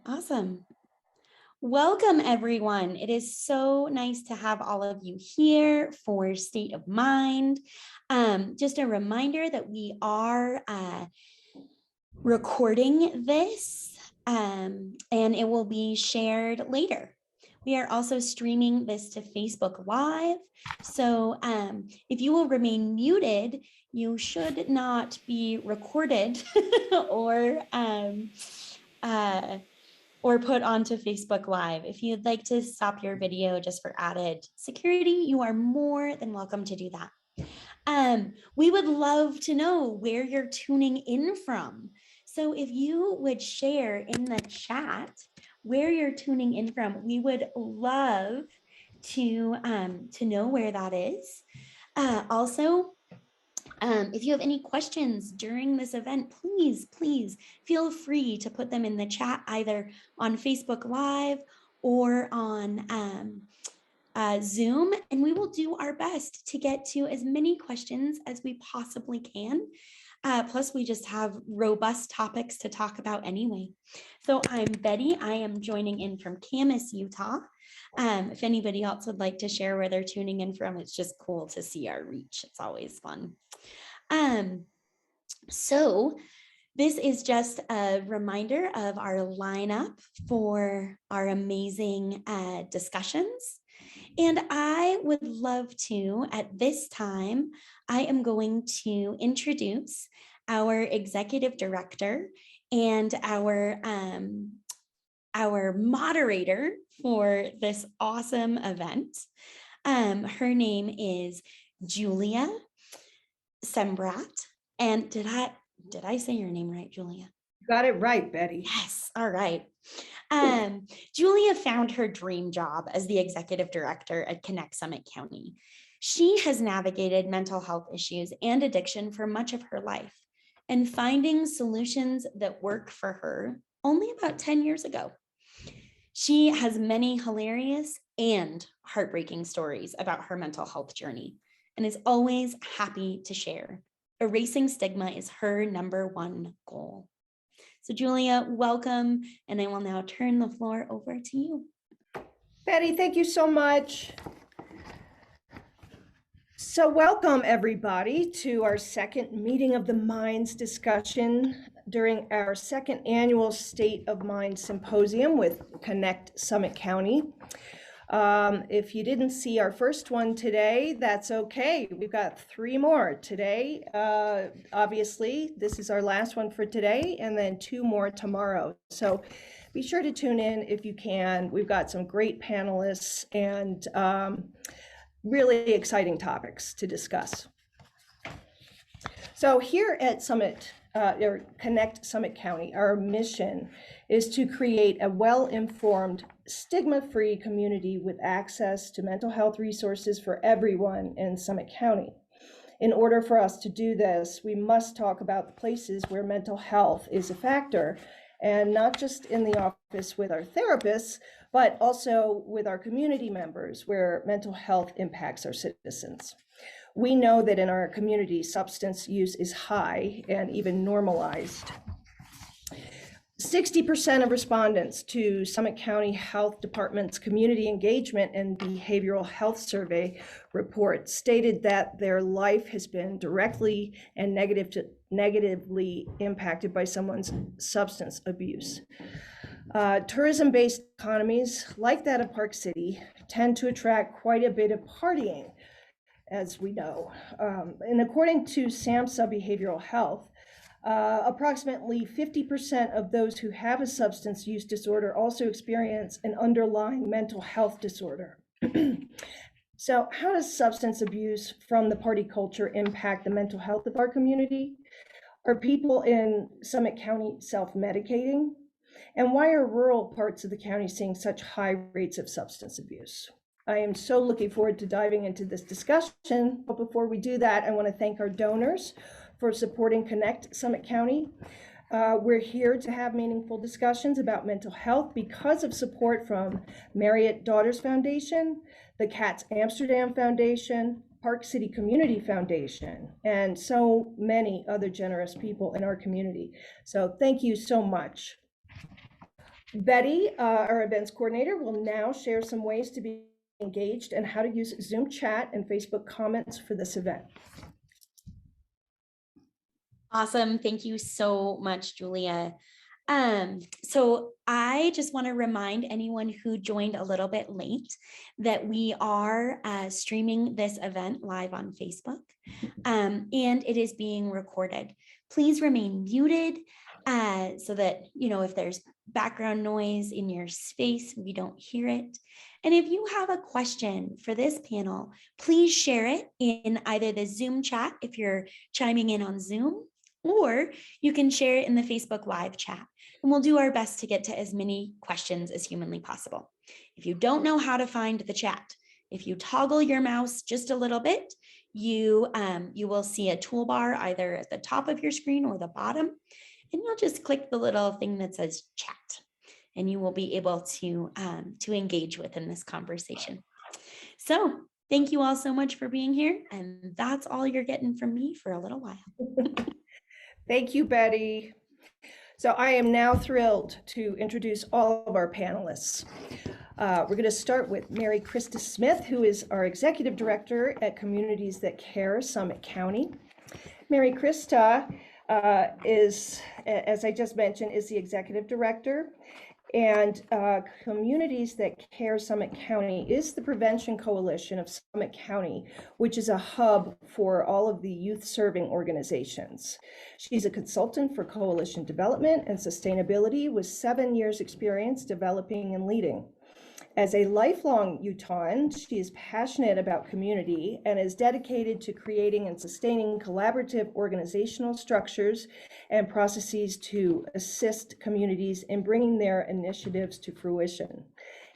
Awesome. Welcome, everyone. It is so nice to have all of you here for State of Mind. Just a reminder that we are recording this and it will be shared later. We are also streaming this to Facebook Live. So if you will remain muted, you should not be recorded or put onto Facebook Live. If you'd like to stop your video just for added security, you are more than welcome to do that. We would love to know where you're tuning in from. So if you would share in the chat where you're tuning in from, we would love to know where that is. Also, if you have any questions during this event, please feel free to put them in the chat either on Facebook Live or on Zoom, and we will do our best to get to as many questions as we possibly can. Plus, we just have robust topics to talk about anyway. So I'm Betty. I am joining in from Camas, Utah. If anybody else would like to share where they're tuning in from, it's just cool to see our reach. It's always fun. So this is just a reminder of our lineup for our amazing discussions. And I would love to, at this time, I am going to introduce our executive director and our moderator for this awesome event. Her name is Julia Sembrat. And did I say your name right, Julia? Got it right, Betty. Yes. All right. Julia found her dream job as the executive director at Connect Summit County. She has navigated mental health issues and addiction for much of her life and finding solutions that work for her only about 10 years ago. She has many hilarious and heartbreaking stories about her mental health journey and is always happy to share. Erasing stigma is her #1 goal. So Julia, welcome, and I will now turn the floor over to you. Betty, thank you so much. So welcome everybody to our second meeting of the Minds discussion during our second annual State of Mind Symposium with Connect Summit County. If you didn't see our first one today, that's okay. We've got 3 more today. Obviously, this is our last one for today, and then 2 more tomorrow. So be sure to tune in if you can. We've got some great panelists and really exciting topics to discuss. So here at Connect Summit County, our mission is to create a well-informed, stigma-free community with access to mental health resources for everyone in Summit County. In order for us to do this, we must talk about the places where mental health is a factor, and not just in the office with our therapists, but also with our community members where mental health impacts our citizens. We know that in our community, substance use is high and even normalized. 60% of respondents to Summit County Health Department's Community Engagement and Behavioral Health Survey report stated that their life has been directly and negatively impacted by someone's substance abuse. Tourism-based economies like that of Park City tend to attract quite a bit of partying, as we know. And according to SAMHSA Behavioral Health, approximately 50% of those who have a substance use disorder also experience an underlying mental health disorder. So how does substance abuse from the party culture impact the mental health of our community? Are people in Summit County self-medicating? And why are rural parts of the county seeing such high rates of substance abuse? I am so looking forward to diving into this discussion, but before we do that, I want to thank our donors for supporting Connect Summit County. We're here to have meaningful discussions about mental health because of support from Marriott Daughters Foundation, the Cats Amsterdam Foundation, Park City Community Foundation, and so many other generous people in our community. So thank you so much. Betty, our events coordinator, will now share some ways to be engaged and how to use Zoom chat and Facebook comments for this event. Awesome. Thank you so much, Julia. So I just want to remind anyone who joined a little bit late that we are streaming this event live on Facebook, and it is being recorded. Please remain muted so that, if there's background noise in your space, we don't hear it. And if you have a question for this panel, please share it in either the Zoom chat if you're chiming in on Zoom, or you can share it in the Facebook Live chat, and we'll do our best to get to as many questions as humanly possible. If you don't know how to find the chat, if you toggle your mouse just a little bit, you will see a toolbar either at the top of your screen or the bottom, and you'll just click the little thing that says chat, and you will be able to engage within this conversation. So thank you all so much for being here, and that's all you're getting from me for a little while. Thank you, Betty. So I am now thrilled to introduce all of our panelists. We're going to start with Mary Krista Smith, who is our Executive Director at Communities That Care, Summit County. Mary Krista is, as I just mentioned, is the Executive Director. And Communities That Care Summit County is the prevention coalition of Summit County, which is a hub for all of the youth serving organizations. She's a consultant for coalition development and sustainability with 7 years experience developing and leading. As a lifelong Utahn, she is passionate about community and is dedicated to creating and sustaining collaborative organizational structures and processes to assist communities in bringing their initiatives to fruition.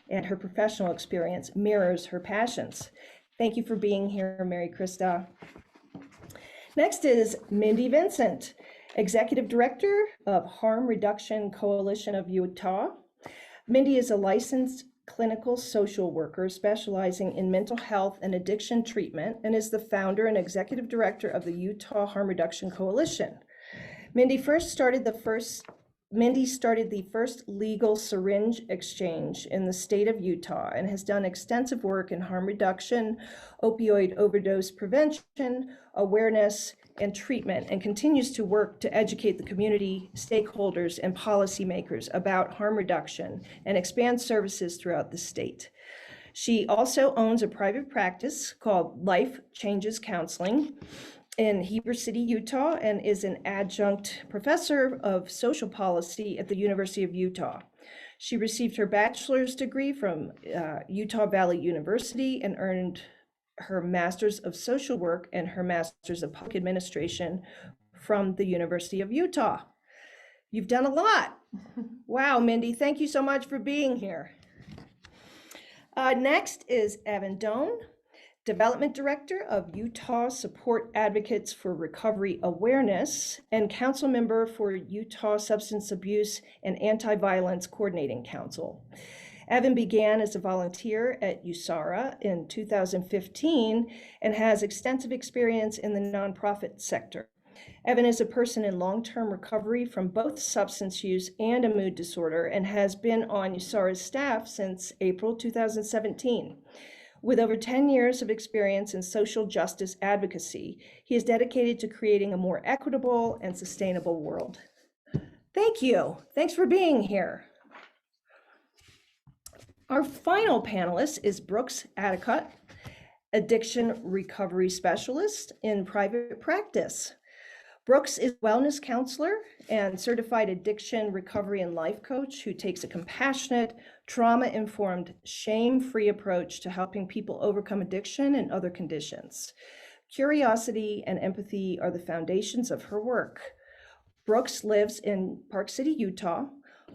And her professional experience mirrors her passions. Thank you for being here, Mary Krista. Next is Mindy Vincent, Executive Director of Harm Reduction Coalition of Utah. Mindy is a licensed clinical social worker specializing in mental health and addiction treatment and is the founder and executive director of the Utah Harm Reduction Coalition. Mindy started the first legal syringe exchange in the state of Utah and has done extensive work in harm reduction, opioid overdose prevention, awareness, and treatment, and continues to work to educate the community, stakeholders, and policymakers about harm reduction and expand services throughout the state. She also owns a private practice called Life Changes Counseling in Heber City, Utah, and is an adjunct professor of social policy at the University of Utah. She received her bachelor's degree from Utah Valley University and earned her master's of social work and her master's of public administration from the University of Utah. You've done a lot. Wow, Mindy, thank you so much for being here. Next is Evan Doan, Development Director of Utah Support Advocates for Recovery Awareness and Council Member for Utah Substance Abuse and Anti-Violence Coordinating Council. Evan began as a volunteer at USARA in 2015 and has extensive experience in the nonprofit sector. Evan is a person in long-term recovery from both substance use and a mood disorder and has been on USARA's staff since April 2017. With over 10 years of experience in social justice advocacy, he is dedicated to creating a more equitable and sustainable world. Thank you. Thanks for being here. Our final panelist is Brooks Atticut, addiction recovery specialist in private practice. Brooks is a wellness counselor and certified addiction recovery and life coach who takes a compassionate, trauma-informed, shame-free approach to helping people overcome addiction and other conditions. Curiosity and empathy are the foundations of her work. Brooks lives in Park City, Utah,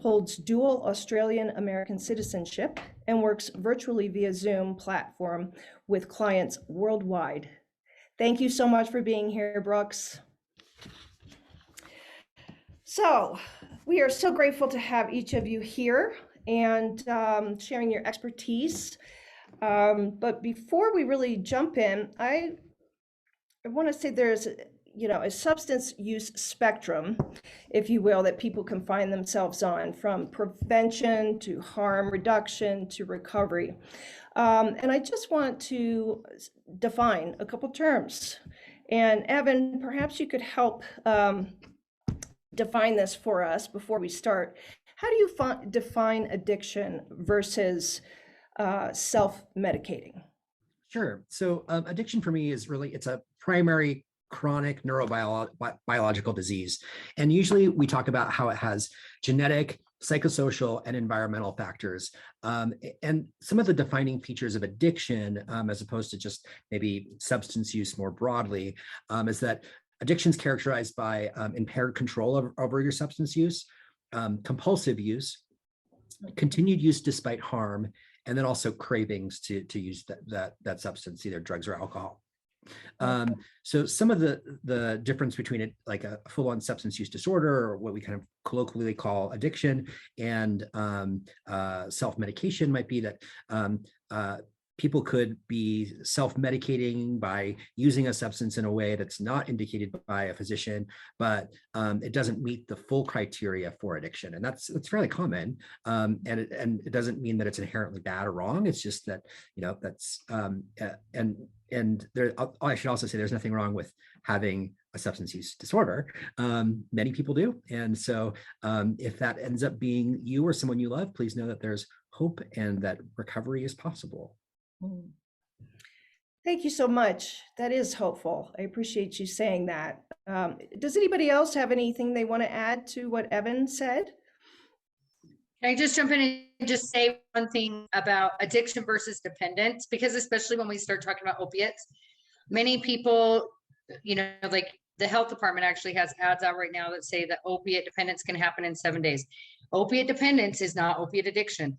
holds dual Australian-American citizenship, and works virtually via Zoom platform with clients worldwide. Thank you so much for being here, Brooks. So we are so grateful to have each of you here and sharing your expertise. But before we really jump in, I want to say there's, a substance use spectrum, if you will, that people can find themselves on, from prevention to harm reduction to recovery. And I just want to define a couple terms. And Evan, perhaps you could help define this for us before we start. How do you define addiction versus self-medicating? Sure. So addiction for me is really, it's a primary chronic neurobiological disease. And usually we talk about how it has genetic, psychosocial, and environmental factors. And some of the defining features of addiction, as opposed to just maybe substance use more broadly, is that addiction is characterized by impaired control over your substance use, compulsive use, continued use despite harm, and then also cravings to use that substance, either drugs or alcohol. So some of the difference between it, like a full-on substance use disorder, or what we kind of colloquially call addiction, and self-medication might be that people could be self-medicating by using a substance in a way that's not indicated by a physician, but it doesn't meet the full criteria for addiction. And that's fairly common. And it doesn't mean that it's inherently bad or wrong. It's just that, that's, and there, I should also say there's nothing wrong with having a substance use disorder. Many people do. And so if that ends up being you or someone you love, please know that there's hope and that recovery is possible. Thank you so much. That is hopeful. I appreciate you saying that. Does anybody else have anything they want to add to what Evan said? Can I just jump in and just say one thing about addiction versus dependence? Because especially when we start talking about opiates, many people, like the health department actually has ads out right now that say that opiate dependence can happen in 7 days. Opiate dependence is not opiate addiction.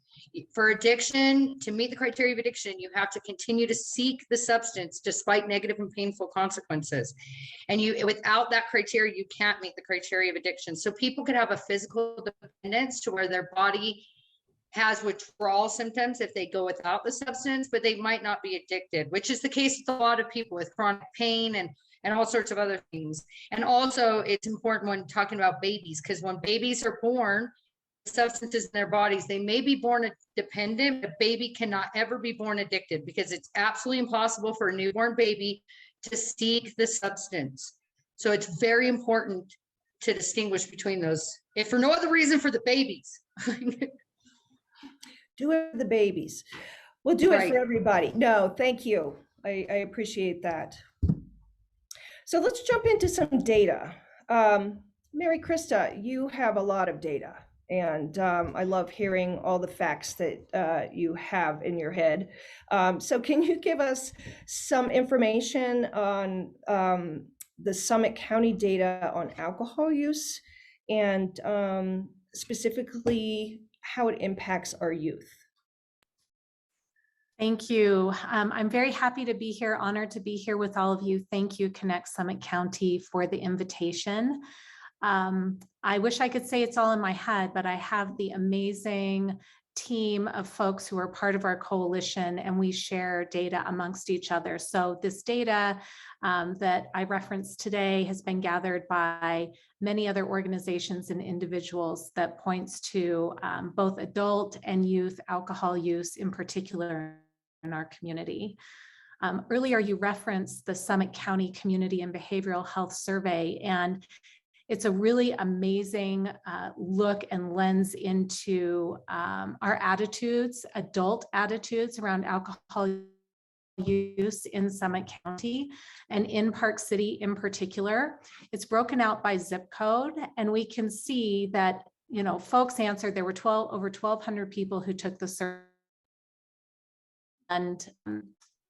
For addiction, to meet the criteria of addiction, you have to continue to seek the substance despite negative and painful consequences. And without that criteria, you can't meet the criteria of addiction. So people could have a physical dependence to where their body has withdrawal symptoms if they go without the substance, but they might not be addicted, which is the case with a lot of people with chronic pain and all sorts of other things. And also it's important when talking about babies, because when babies are born, substances in their bodies, they may be born dependent, but a baby cannot ever be born addicted, because it's absolutely impossible for a newborn baby to seek the substance. So it's very important to distinguish between those, if for no other reason, for the babies. Do it for the babiys. We'll do it for everybody. No, thank you. I appreciate that. So let's jump into some data. Mary Krista, you have a lot of data. And I love hearing all the facts that you have in your head. So can you give us some information on the Summit County data on alcohol use, and specifically how it impacts our youth? Thank you. I'm very happy to be here, honored to be here with all of you. Thank you, Connect Summit County, for the invitation. I wish I could say it's all in my head, but I have the amazing team of folks who are part of our coalition, and we share data amongst each other. So this data that I referenced today has been gathered by many other organizations and individuals that points to both adult and youth alcohol use in particular in our community. Earlier, you referenced the Summit County Community and Behavioral Health Survey, and it's a really amazing look and lens into our attitudes, adult attitudes around alcohol use in Summit County and in Park City in particular. It's broken out by zip code, and we can see that, folks answered. There were over 1,200 people who took the survey. And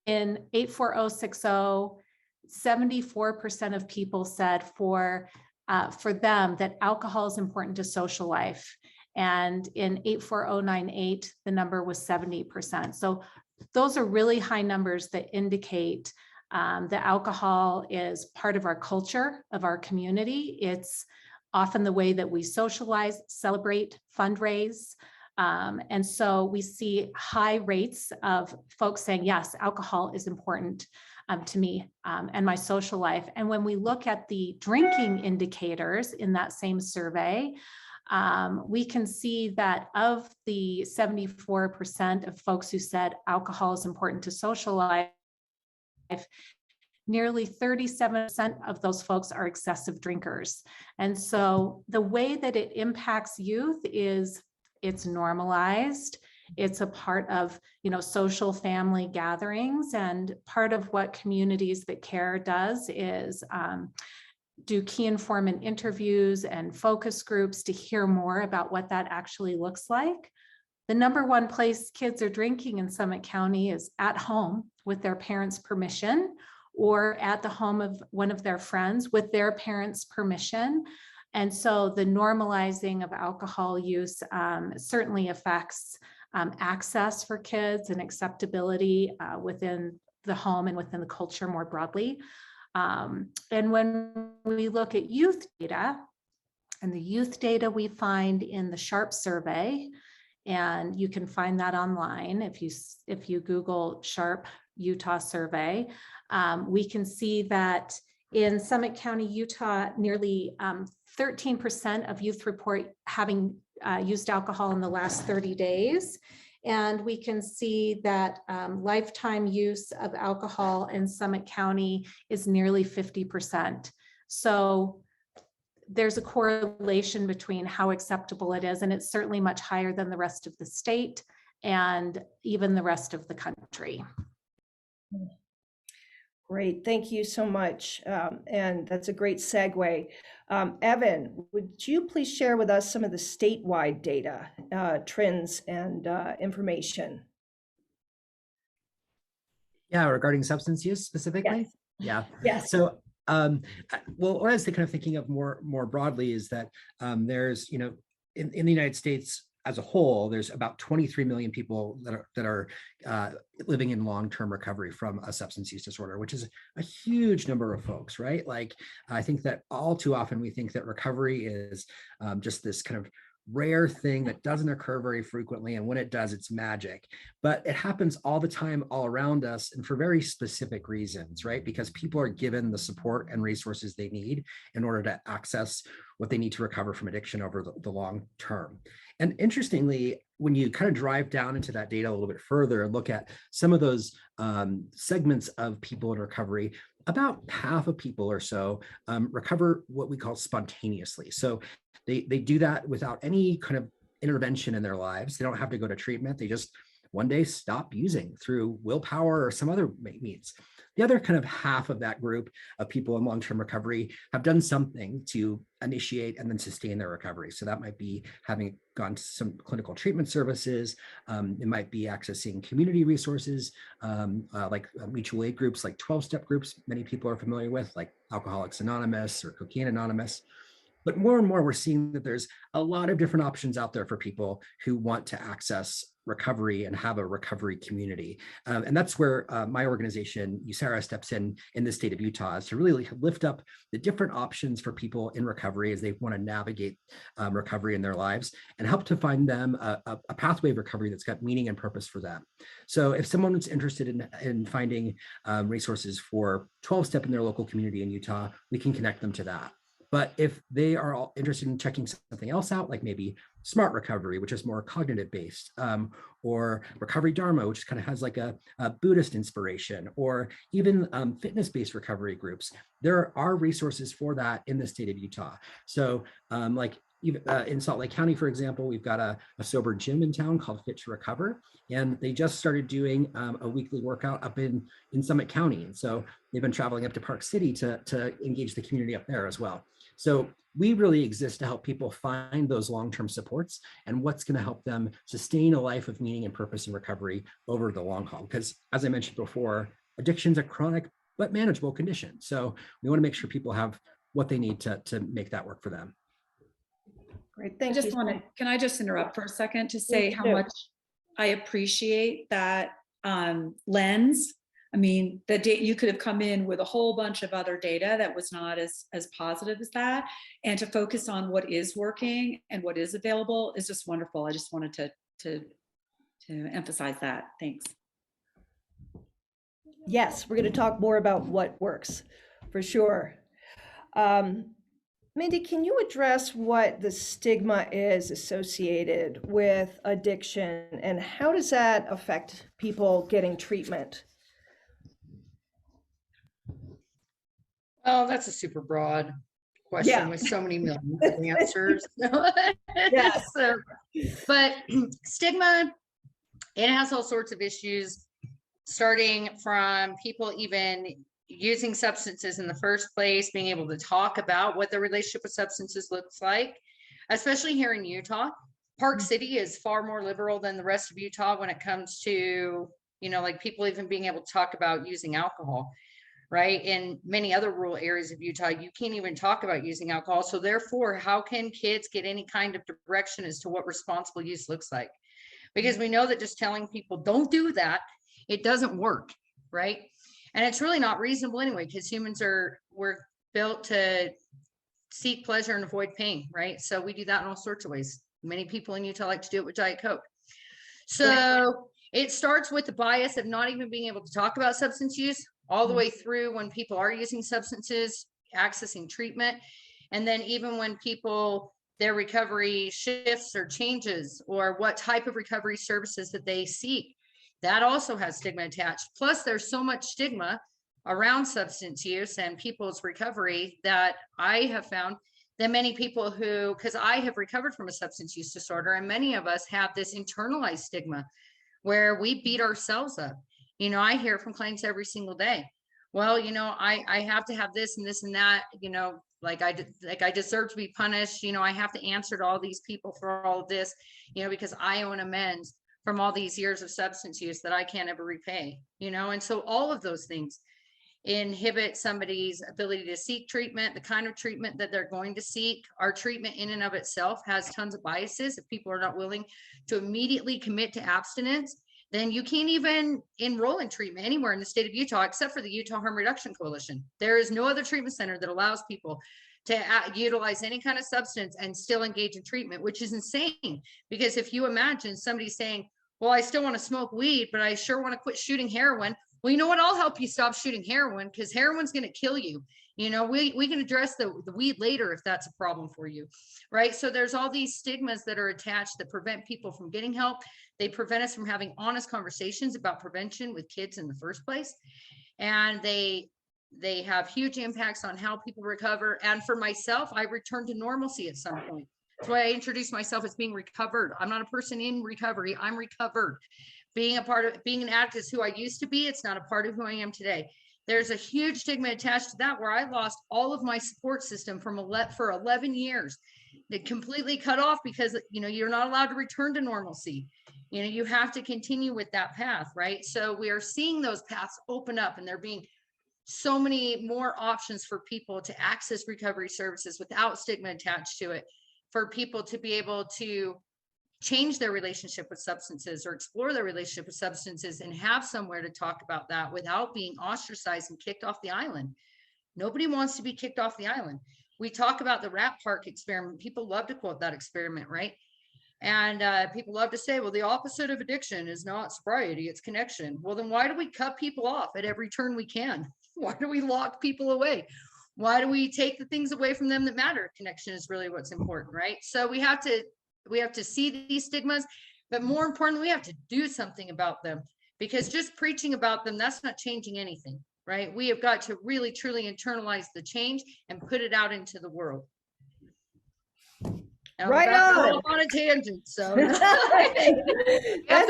in 84060, 74% of people said for them that alcohol is important to social life. And in 84098, the number was 70%. So those are really high numbers that indicate that alcohol is part of our culture, of our community. It's often the way that we socialize, celebrate, fundraise. And so we see high rates of folks saying, yes, alcohol is important to me and my social life. And when we look at the drinking indicators in that same survey, we can see that of the 74% of folks who said alcohol is important to social life, nearly 37% of those folks are excessive drinkers. And so the way that it impacts youth is it's normalized. It's a part of, social family gatherings. And part of what Communities That Care does is do key informant interviews and focus groups to hear more about what that actually looks like. The number one place kids are drinking in Summit County is at home with their parents' permission, or at the home of one of their friends with their parents' permission. And so the normalizing of alcohol use certainly affects access for kids and acceptability within the home and within the culture more broadly. And when we look at youth data, and the youth data we find in the SHARP survey, and you can find that online if you Google SHARP Utah survey, we can see that in Summit County, Utah, nearly 13% of youth report having used alcohol in the last 30 days. And we can see that lifetime use of alcohol in Summit County is nearly 50%. So there's a correlation between how acceptable it is, and it's certainly much higher than the rest of the state and even the rest of the country. Great, thank you so much. And that's a great segue. Evan, would you please share with us some of the statewide data, trends, and information? Yeah, regarding substance use specifically? Yes. Yeah. So, well, what I was kind of thinking of more broadly is that there's, in the United States as a whole, there's about 23 million people that are living in long-term recovery from a substance use disorder, which is a huge number of folks, right? Like, I think that all too often we think that recovery is just this kind of rare thing that doesn't occur very frequently, and when it does, it's magic. But it happens all the time, all around us, and for very specific reasons, right? Because people are given the support and resources they need in order to access what they need to recover from addiction over the long term. And interestingly, when you kind of drive down into that data a little bit further and look at some of those segments of people in recovery, about half of people or so recover what we call spontaneously. So they do that without any kind of intervention in their lives. They don't have to go to treatment. They just one day stop using through willpower or some other means. The other kind of half of that group of people in long-term recovery have done something to initiate and then sustain their recovery. So that might be having gone to some clinical treatment services. It might be accessing community resources like mutual aid groups, like 12-step groups many people are familiar with, like Alcoholics Anonymous or Cocaine Anonymous. But more and more, we're seeing that there's a lot of different options out there for people who want to access recovery and have a recovery community. And that's where my organization, USARA, steps in the state of Utah, is to really lift up the different options for people in recovery as they want to navigate recovery in their lives and help to find them a pathway of recovery that's got meaning and purpose for them. So if someone's interested in finding resources for 12-step in their local community in Utah, we can connect them to that. But if they are all interested in checking something else out, like maybe Smart Recovery, which is more cognitive based, or Recovery Dharma, which kind of has like a Buddhist inspiration, or even fitness-based recovery groups, there are resources for that in the state of Utah. So like even in Salt Lake County, for example, we've got a sober gym in town called Fit to Recover, and they just started doing a weekly workout up in Summit County. And so they've been traveling up to Park City to engage the community up there as well. So we really exist to help people find those long-term supports and what's going to help them sustain a life of meaning and purpose and recovery over the long haul. Because as I mentioned before, addiction's a chronic but manageable condition. So we want to make sure people have what they need to make that work for them. Great, thank you. Can I just interrupt for a second to say how much I appreciate that lens. I mean, the data, you could have come in with a whole bunch of other data that was not as positive as that, and to focus on what is working and what is available is just wonderful. I just wanted to emphasize that. Thanks. Yes, we're going to talk more about what works for sure. Mindy, can you address what the stigma is associated with addiction and how does that affect people getting treatment? Well, that's a super broad question with so many millions of answers. Yes. So, but stigma, it has all sorts of issues, starting from people even using substances in the first place, being able to talk about what their relationship with substances looks like, especially here in Utah. Park City is far more liberal than the rest of Utah when it comes to, you know, like people even being able to talk about using alcohol, right? In many other rural areas of Utah, you can't even talk about using alcohol. So therefore, how can kids get any kind of direction as to what responsible use looks like? Because we know that just telling people don't do that, it doesn't work, right? And it's really not reasonable anyway, because we're built to seek pleasure and avoid pain, right? So we do that in all sorts of ways. Many people in Utah like to do it with Diet Coke. So it starts with the bias of not even being able to talk about substance use, all the way through when people are using substances, accessing treatment. And then even when people, their recovery shifts or changes, or what type of recovery services that they seek, that also has stigma attached. Plus, there's so much stigma around substance use and people's recovery that I have found that many people who, because I have recovered from a substance use disorder, and many of us have this internalized stigma where we beat ourselves up. You know, I hear from clients every single day, well, you know, I have to have this and this and that, you know, like I deserve to be punished. You know, I have to answer to all these people for all of this, you know, because I owe an amends from all these years of substance use that I can't ever repay, you know. And so all of those things inhibit somebody's ability to seek treatment, the kind of treatment that they're going to seek. Our treatment in and of itself has tons of biases. If people are not willing to immediately commit to abstinence, then you can't even enroll in treatment anywhere in the state of Utah, except for the Utah Harm Reduction Coalition. There is no other treatment center that allows people to utilize any kind of substance and still engage in treatment, which is insane. Because if you imagine somebody saying, well, I still want to smoke weed, but I sure want to quit shooting heroin. Well, you know what? I'll help you stop shooting heroin, because heroin's going to kill you. You know, we can address the weed later if that's a problem for you, right? So there's all these stigmas that are attached that prevent people from getting help. They prevent us from having honest conversations about prevention with kids in the first place. And they have huge impacts on how people recover. And for myself, I returned to normalcy at some point. That's why I introduced myself as being recovered. I'm not a person in recovery. I'm recovered. Being an addict is who I used to be. It's not a part of who I am today. There's a huge stigma attached to that, where I lost all of my support system for 11 years. It completely cut off because, you know, you're not allowed to return to normalcy. You know, you have to continue with that path, right? So we are seeing those paths open up, and there being so many more options for people to access recovery services without stigma attached to it, for people to be able to change their relationship with substances or explore their relationship with substances and have somewhere to talk about that without being ostracized and kicked off the island. Nobody wants to be kicked off the island. We talk about the rat park experiment. People love to quote that experiment, right? And people love to say, well, the opposite of addiction is not sobriety, it's connection. Well, then why do we cut people off at every turn we can? Why do we lock people away? Why do we take the things away from them that matter? Connection is really what's important, right? So we have to see these stigmas, but more importantly, we have to do something about them, because just preaching about them, that's not changing anything, right? We have got to really, truly internalize the change and put it out into the world. Now, right on a tangent, so that's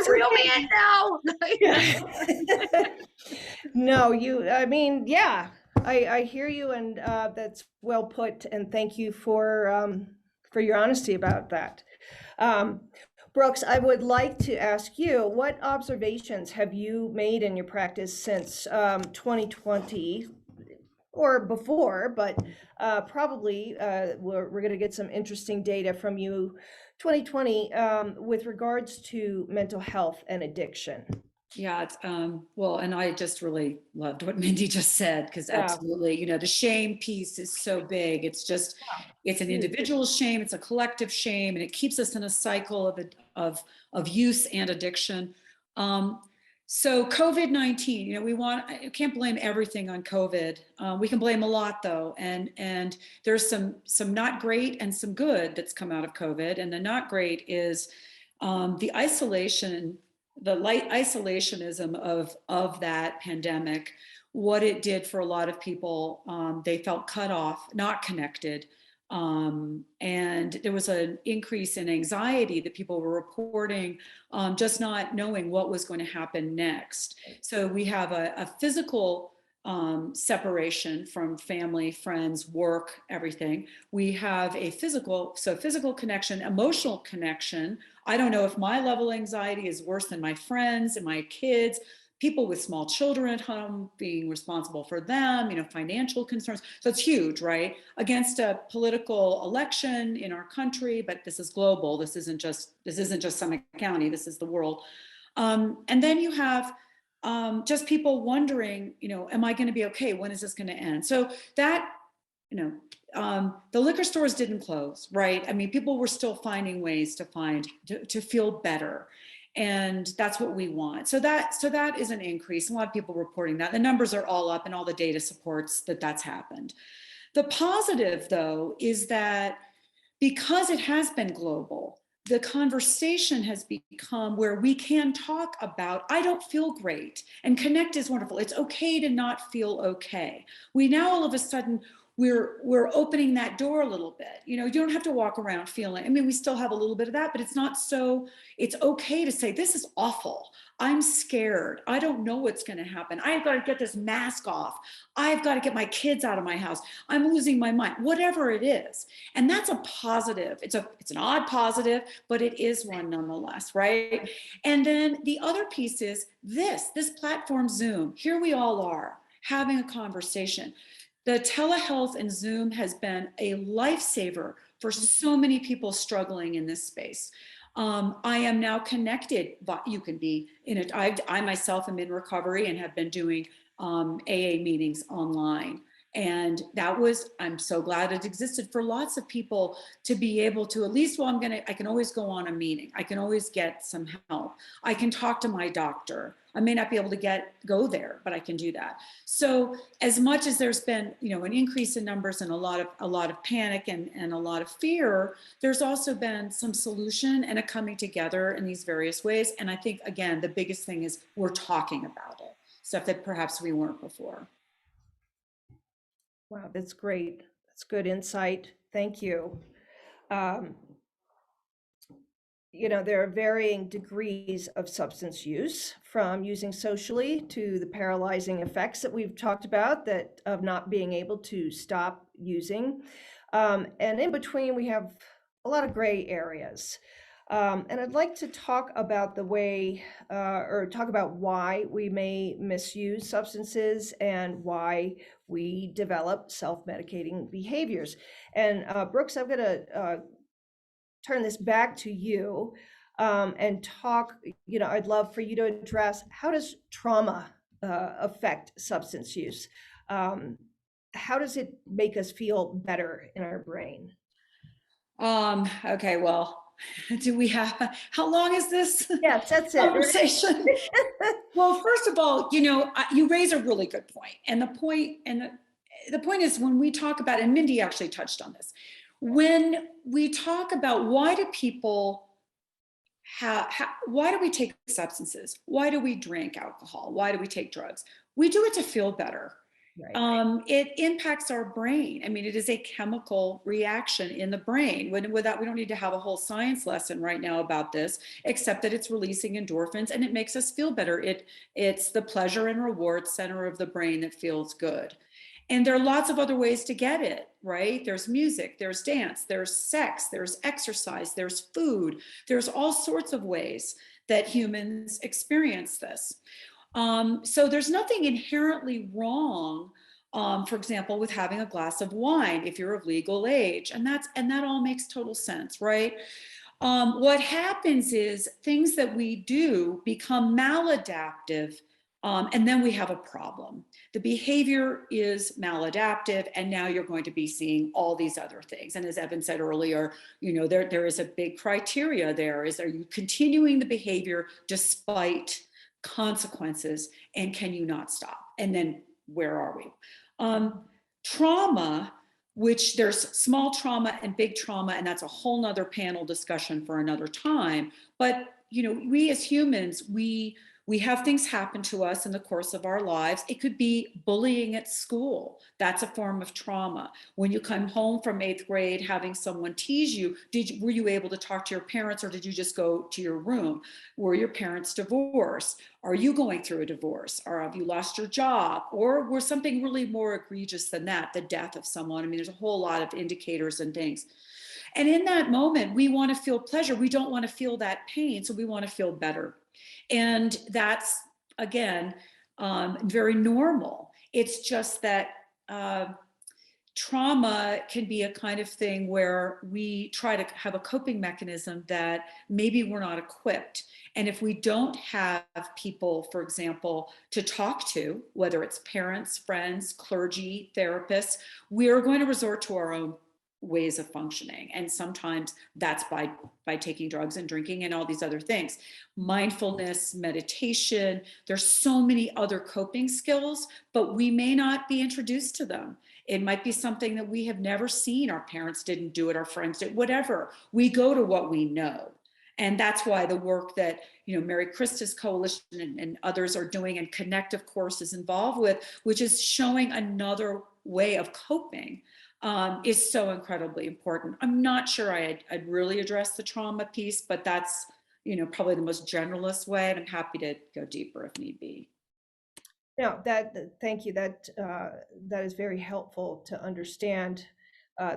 the real man now. No, I mean, yeah, I hear you, and that's well put, and thank you for your honesty about that. Brooks, I would like to ask you, what observations have you made in your practice since 2020 or before, but probably we're going to get some interesting data from you 2020 with regards to mental health and addiction? Yeah, it's well, and I just really loved what Mindy just said, because absolutely, you know, the shame piece is so big. It's just, it's an individual shame, it's a collective shame, and it keeps us in a cycle of use and addiction. So COVID-19, I can't blame everything on COVID. We can blame a lot though. And there's some not great and some good that's come out of COVID. And the not great is the isolation, the light isolationism of that pandemic, what it did for a lot of people. They felt cut off, not connected. And there was an increase in anxiety that people were reporting, just not knowing what was going to happen next. So we have a physical separation from family, friends, work, everything. We have a physical connection, emotional connection. I don't know if my level of anxiety is worse than my friends and my kids. People with small children at home, being responsible for them, financial concerns. So it's huge, right? Against a political election in our country, but this is global. This isn't just Summit County, this is the world. And then you have just people wondering, am I going to be okay? When is this going to end? So that, the liquor stores didn't close, right? I mean, people were still finding ways to feel better. And that's what we want. So that is an increase. A lot of people reporting that. The numbers are all up and all the data supports that that's happened. The positive, though, is that because it has been global, the conversation has become where we can talk about, I don't feel great, and connect is wonderful. It's okay to not feel okay. We now all of a sudden, we're opening that door a little bit. You don't have to walk around feeling, we still have a little bit of that, but it's not so, it's okay to say, this is awful. I'm scared. I don't know what's going to happen. I've got to get this mask off. I've got to get my kids out of my house. I'm losing my mind, whatever it is. And that's a positive. It's an odd positive, but it is one nonetheless, right? And then the other piece is this platform, Zoom. Here we all are having a conversation. The telehealth and Zoom has been a lifesaver for so many people struggling in this space. I am now connected, but you can be in it. I myself am in recovery and have been doing AA meetings online. And I'm so glad it existed for lots of people to be able to, at least, I can always go on a meeting. I can always get some help. I can talk to my doctor. I may not be able to go there, but I can do that. So as much as there's been, an increase in numbers and a lot of panic and a lot of fear, there's also been some solution and a coming together in these various ways. And I think, again, the biggest thing is we're talking about it, stuff that perhaps we weren't before. Wow, that's great. That's good insight. Thank you. There are varying degrees of substance use, from using socially to the paralyzing effects that we've talked about, that of not being able to stop using. And in between, we have a lot of gray areas. And I'd like to talk about the way, or talk about why we may misuse substances and why we develop self-medicating behaviors. And Brooks, I'm going to turn this back to you and talk, I'd love for you to address, how does trauma affect substance use? How does it make us feel better in our brain? Okay, well, do we have, how long is this? Yes, that's it. Conversation? Well, first of all, you raise a really good point. And the point is, when we talk about, and Mindy actually touched on this, when we talk about why do people why do we take substances? Why do we drink alcohol? Why do we take drugs? We do it to feel better. Right. It impacts our brain. It is a chemical reaction in the brain. Without, we don't need to have a whole science lesson right now about this, except that it's releasing endorphins and it makes us feel better. It's the pleasure and reward center of the brain that feels good. And there are lots of other ways to get it, right? There's music, there's dance, there's sex, there's exercise, there's food. There's all sorts of ways that humans experience this. So there's nothing inherently wrong, for example, with having a glass of wine if you're of legal age, and that all makes total sense, right? What happens is things that we do become maladaptive, and then we have a problem. The behavior is maladaptive, and now you're going to be seeing all these other things. And as Evan said earlier, there is a big criteria there. Are you continuing the behavior despite consequences, and can you not stop? And then where are we? Trauma, which there's small trauma and big trauma, and that's a whole nother panel discussion for another time. But, you know, we as humans, we have things happen to us in the course of our lives. It could be bullying at school. That's a form of trauma. When you come home from 8th grade, having someone tease you, were you able to talk to your parents, or did you just go to your room? Were your parents divorced? Are you going through a divorce? Or have you lost your job? Or were something really more egregious than that, the death of someone? I mean, there's a whole lot of indicators and things. And in that moment, we want to feel pleasure. We don't want to feel that pain. So we want to feel better. And that's, again, very normal. It's just that trauma can be a kind of thing where we try to have a coping mechanism that maybe we're not equipped. And if we don't have people, for example, to talk to, whether it's parents, friends, clergy, therapists, we are going to resort to our own ways of functioning. And sometimes that's by taking drugs and drinking and all these other things. Mindfulness, meditation, there's so many other coping skills, but we may not be introduced to them. It might be something that we have never seen. Our parents didn't do it, our friends did, whatever. We go to what we know. And that's why the work that, you know, Mary Christa's coalition and others are doing, and Connect, of course, is involved with, which is showing another way of coping, is so incredibly important. I'm not sure I'd really address the trauma piece, but that's, you know, probably the most generalist way, and I'm happy to go deeper if need be. No, thank you. That is very helpful to understand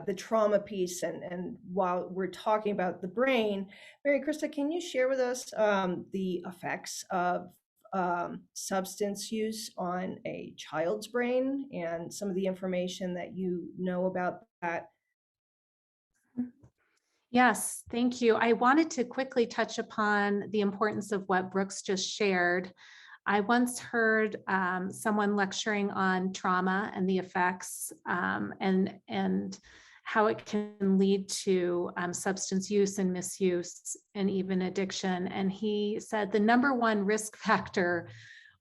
the trauma piece. And while we're talking about the brain, Mary Christa, can you share with us the effects of substance use on a child's brain and some of the information that you know about that? Yes, thank you. I wanted to quickly touch upon the importance of what Brooks just shared. I once heard someone lecturing on trauma and the effects and how it can lead to substance use and misuse and even addiction. And he said the number one risk factor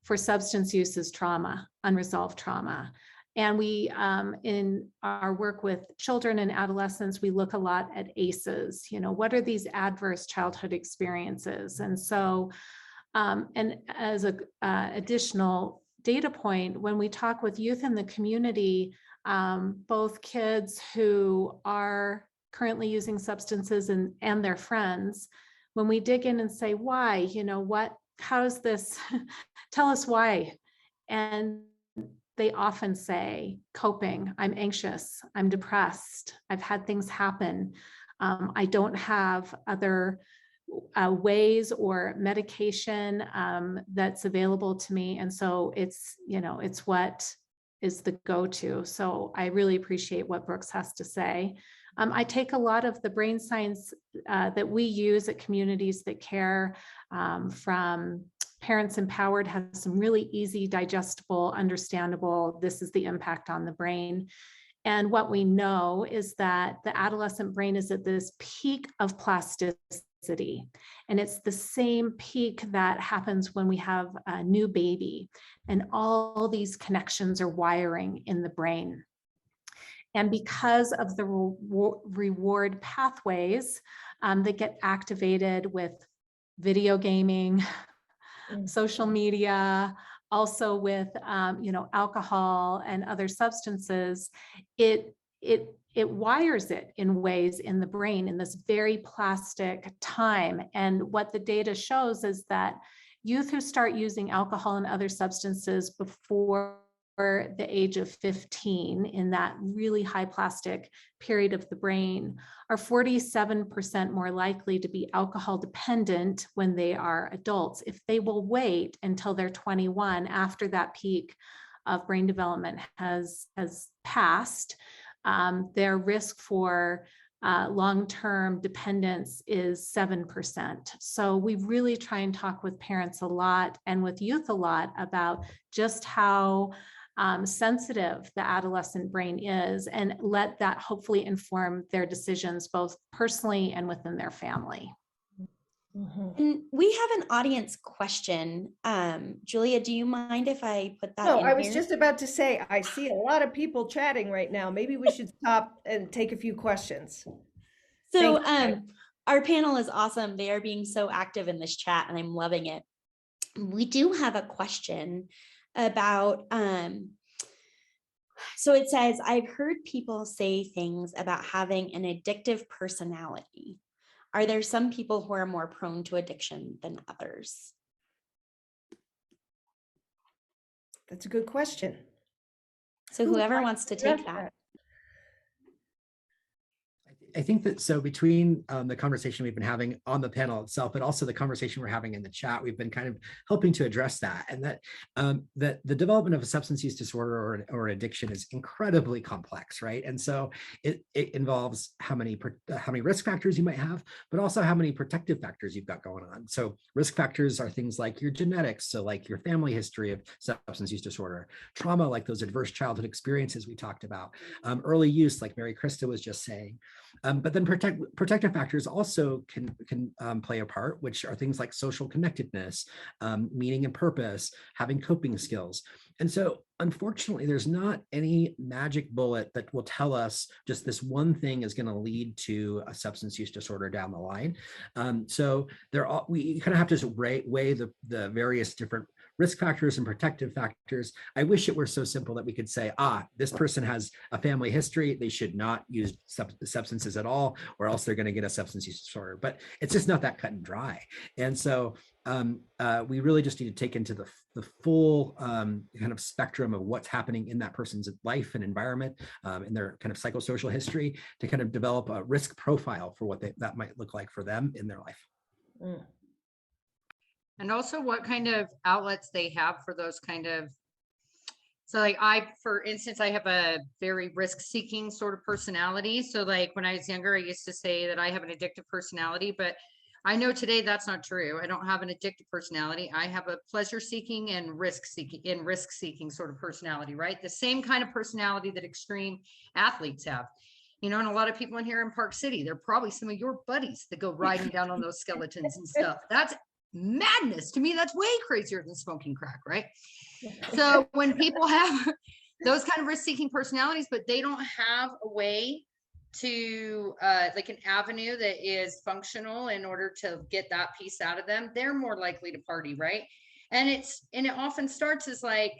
for substance use is trauma, unresolved trauma. And we, in our work with children and adolescents, we look a lot at ACEs. You know, what are these adverse childhood experiences? And so, and as a additional data point, when we talk with youth in the community, both kids who are currently using substances and their friends, when we dig in and say, why, you know, how is this, tell us why. And they often say, coping, I'm anxious, I'm depressed, I've had things happen. I don't have other ways or medication that's available to me. And so it's, you know, it's what is the go-to. So I really appreciate what Brooks has to say. I take a lot of the brain science that we use at Communities That Care from Parents Empowered, has some really easy, digestible, understandable, this is the impact on the brain. And what we know is that the adolescent brain is at this peak of plasticity. And it's the same peak that happens when we have a new baby. And all these connections are wiring in the brain. And because of the reward pathways that get activated with video gaming, social media, also with you know, alcohol and other substances, it wires it in ways in the brain in this very plastic time. And what the data shows is that youth who start using alcohol and other substances before the age of 15, in that really high plastic period of the brain, are 47% more likely to be alcohol dependent when they are adults. If they will wait until they're 21, after that peak of brain development has passed, their risk for long-term dependence is 7%. So we really try and talk with parents a lot and with youth a lot about just how sensitive the adolescent brain is, and let that hopefully inform their decisions both personally and within their family. And we have an audience question. Julia, do you mind if I put that No, in I was here? just about to say, I see a lot of people chatting right now. Maybe we should stop and take a few questions. So Thank you. our panel is awesome. They are being so active in this chat and I'm loving it. We do have a question about, so it says, I've heard people say things about having an addictive personality. Are there some people who are more prone to addiction than others? That's a good question. So Who would whoever like wants to address take that. I think that so between the conversation we've been having on the panel itself, but also the conversation we're having in the chat, we've been kind of helping to address that, and that the development of a substance use disorder or addiction is incredibly complex, right? And so it involves how many risk factors you might have, but also how many protective factors you've got going on. So risk factors are things like your genetics, so like your family history of substance use disorder, trauma, like those adverse childhood experiences we talked about, early use, like Mary Krista was just saying. But then protective factors also can play a part, which are things like social connectedness, meaning and purpose, having coping skills. And so unfortunately, there's not any magic bullet that will tell us just this one thing is going to lead to a substance use disorder down the line. So we kind of have to weigh the various different risk factors and protective factors. I wish it were so simple that we could say, this person has a family history, they should not use substances at all, or else they're going to get a substance use disorder. But it's just not that cut and dry. And so we really just need to take into the full kind of spectrum of what's happening in that person's life and environment, in their kind of psychosocial history, to kind of develop a risk profile for what that might look like for them in their life. Mm. And also what kind of outlets they have for those kind of, so like for instance, I have a very risk-seeking sort of personality. So like when I was younger, I used to say that I have an addictive personality, but I know today that's not true. I don't have an addictive personality. I have a pleasure-seeking and risk-seeking sort of personality, right? The same kind of personality that extreme athletes have. You know, and a lot of people in here in Park City, they're probably some of your buddies that go riding down on those skeletons and stuff. That's madness to me. That's way crazier than smoking crack, right? So when people have those kind of risk-seeking personalities, but they don't have a way to like an avenue that is functional in order to get that piece out of them, they're more likely to party, right? And it often starts as like,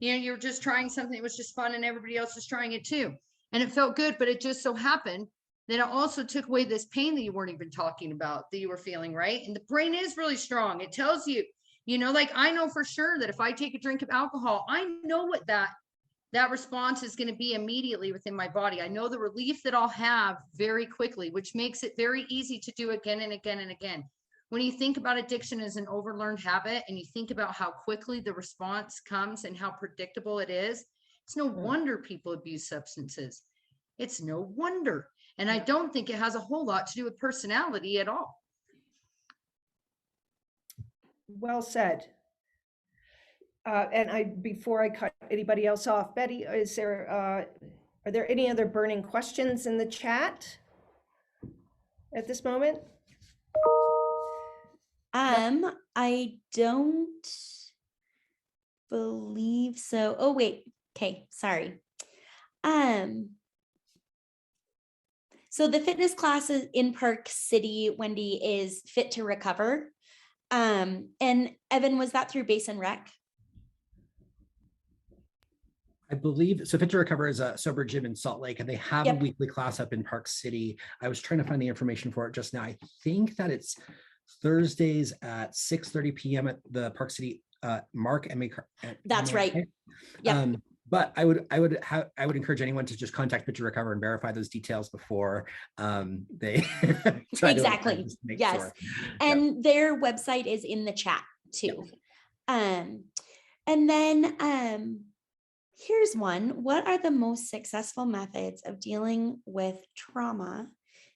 you know, you're just trying something, it was just fun and everybody else was trying it too, and it felt good, but it just so happened then it also took away this pain that you weren't even talking about, that you were feeling, right? And the brain is really strong. It tells you, you know, like I know for sure that if I take a drink of alcohol, I know what that response is going to be immediately within my body. I know the relief that I'll have very quickly, which makes it very easy to do again and again and again. When you think about addiction as an overlearned habit and you think about how quickly the response comes and how predictable it is, it's no wonder people abuse substances. It's no wonder. And I don't think it has a whole lot to do with personality at all. Well said. And before I cut anybody else off, Betty, are there any other burning questions in the chat at this moment? I don't believe so. Oh, wait. Okay, sorry. So the fitness classes in Park City, Wendy, is Fit to Recover. And Evan, was that through Basin Rec? I believe so. Fit to Recover is a sober gym in Salt Lake, and they have a weekly class up in Park City. I was trying to find the information for it just now. I think that it's Thursdays at 6:30 p.m. at the Park City Mark. That's right. Yeah. But I would encourage anyone to just contact Fit to Recover and verify those details before they try exactly. To make yes, sure. And their website is in the chat too. And then here's one. What are the most successful methods of dealing with trauma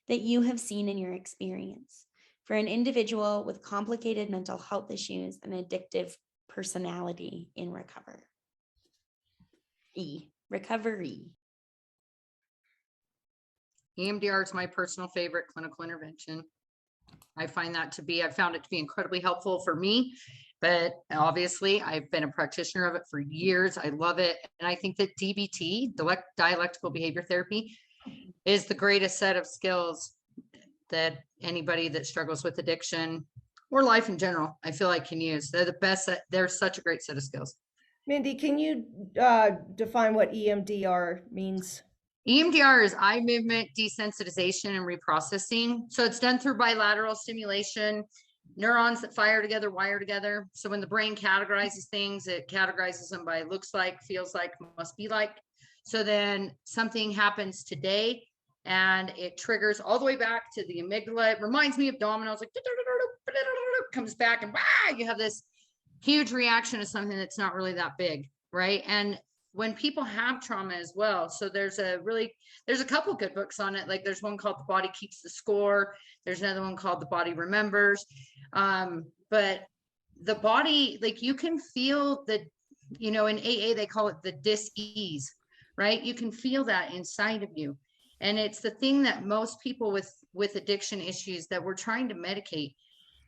that you have seen in your experience for an individual with complicated mental health issues and addictive personality in recovery? EMDR is my personal favorite clinical intervention. I found it to be incredibly helpful for me, but obviously I've been a practitioner of it for years. I love it. And I think that DBT, dialectical behavior therapy, is the greatest set of skills that anybody that struggles with addiction or life in general, I feel like, can use. They're the best. They're such a great set of skills. Mindy, can you define what EMDR means? EMDR is eye movement desensitization and reprocessing. So it's done through bilateral stimulation, neurons that fire together, wire together. So when the brain categorizes things, it categorizes them by looks like, feels like, must be like. So then something happens today and it triggers all the way back to the amygdala. It reminds me of dominoes, like comes back and you have this huge reaction to something that's not really that big, right? And when people have trauma as well, so there's a couple good books on it. Like there's one called The Body Keeps the Score. There's another one called The Body Remembers. But the body, like you can feel the, in AA, they call it the dis-ease, right? You can feel that inside of you. And it's the thing that most people with addiction issues that we're trying to medicate,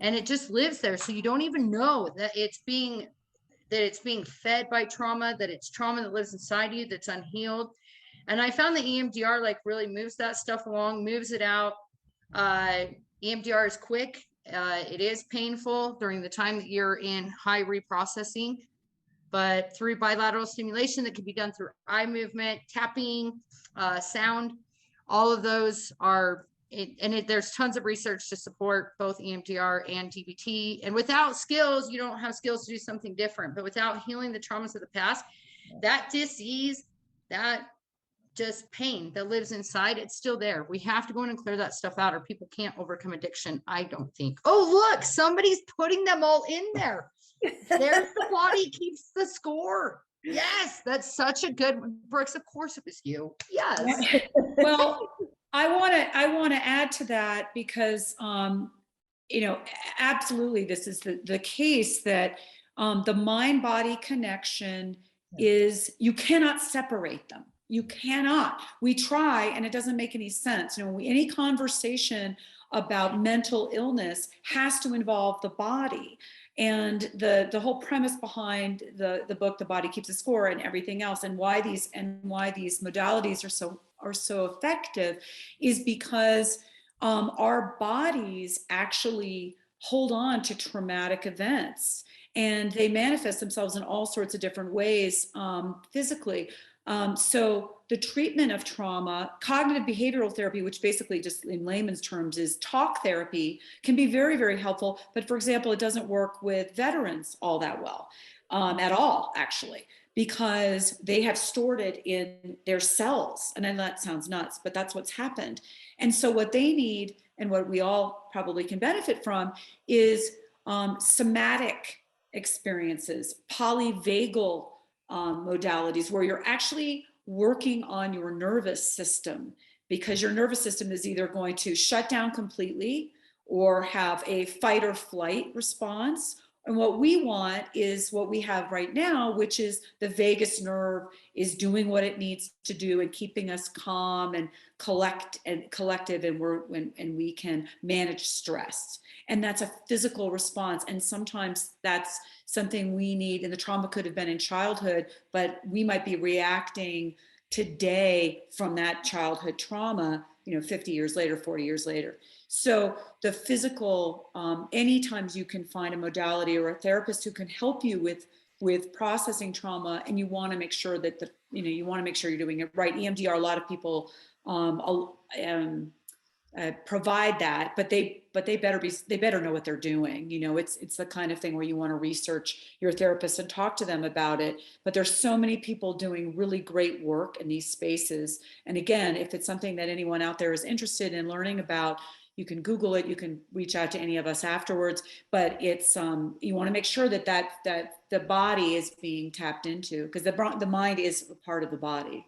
and it just lives there. So you don't even know that it's being fed by trauma, that it's trauma that lives inside you that's unhealed. And I found that EMDR like really moves that stuff along, moves it out. EMDR is quick. It is painful during the time that you're in high reprocessing, but through bilateral stimulation that can be done through eye movement, tapping, sound, all of those are there's tons of research to support both EMDR and DBT. And without skills, you don't have skills to do something different. But without healing the traumas of the past, that dis-ease, that just pain that lives inside, it's still there. We have to go in and clear that stuff out, or people can't overcome addiction, I don't think. Oh, look, somebody's putting them all in there. There's The Body Keeps the Score. Yes, that's such a good one. Brooks, of course it was you. Yes. Well, I want to add to that because, absolutely, this is the case that the mind-body connection is, you cannot separate them. You cannot. We try, and it doesn't make any sense. Any conversation about mental illness has to involve the body. And the whole premise behind the book, The Body Keeps the Score, and everything else, and why these modalities are so effective, is because our bodies actually hold on to traumatic events, and they manifest themselves in all sorts of different ways physically. So the treatment of trauma, cognitive behavioral therapy, which basically just in layman's terms is talk therapy, can be very, very helpful. But for example, it doesn't work with veterans all that well at all, actually, because they have stored it in their cells. And I know that sounds nuts, but that's what's happened. And so what they need, and what we all probably can benefit from, is somatic experiences, polyvagal modalities, where you're actually working on your nervous system, because your nervous system is either going to shut down completely or have a fight or flight response. And what we want is what we have right now, which is the vagus nerve is doing what it needs to do and keeping us calm and collective, and we can manage stress. And that's a physical response. And sometimes that's something we need, and the trauma could have been in childhood, but we might be reacting today from that childhood trauma, 50 years later, 40 years later. So the physical, anytime you can find a modality or a therapist who can help you with processing trauma, and you want to make sure that you want to make sure you're doing it right. EMDR, a lot of people provide that, but they better know what they're doing. It's the kind of thing where you want to research your therapist and talk to them about it. But there's so many people doing really great work in these spaces. And again, if it's something that anyone out there is interested in learning about, you can Google it. You can reach out to any of us afterwards. But it's you want to make sure that the body is being tapped into, because the mind is a part of the body.